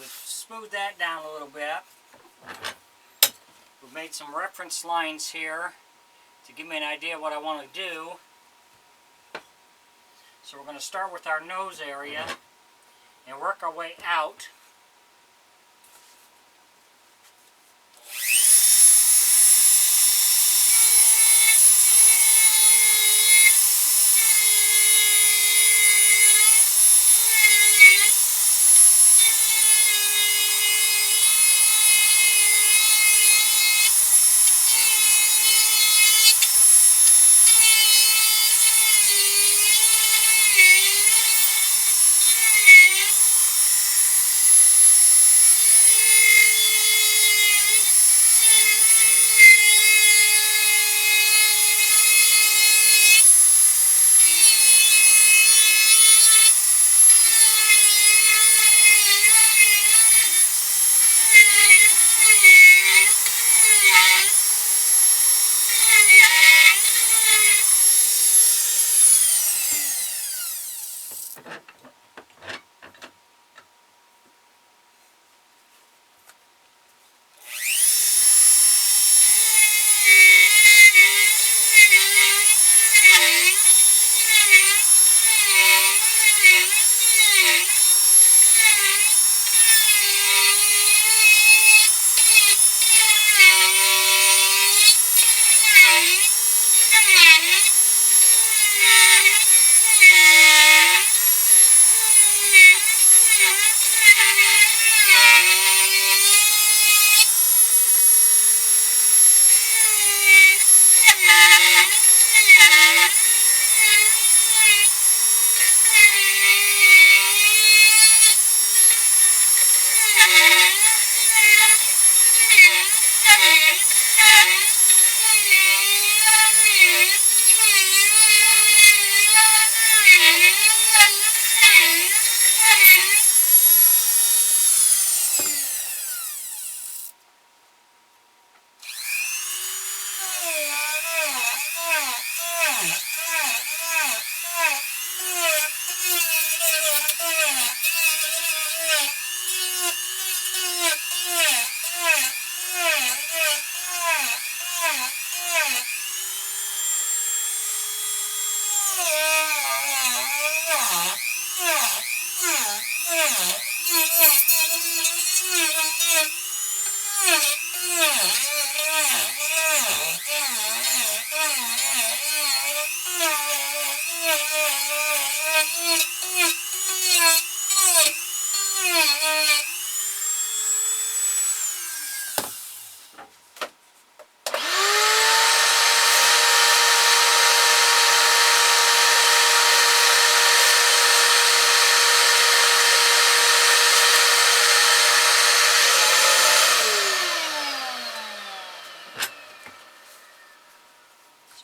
we've smoothed that down a little bit. We've made some reference lines here to give me an idea of what I want to do. So we're going to start with our nose area and work our way out.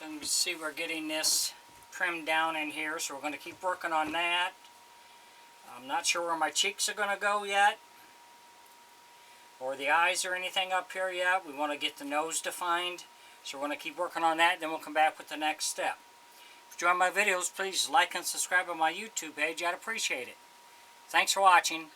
So you can see we're getting this trimmed down in here, so we're going to keep working on that. I'm not sure where my cheeks are going to go yet, or the eyes or anything up here yet. We want to get the nose defined, so we're going to keep working on that, then we'll come back with the next step. If you enjoy my videos, please like and subscribe on my YouTube page. I'd appreciate it. Thanks for watching.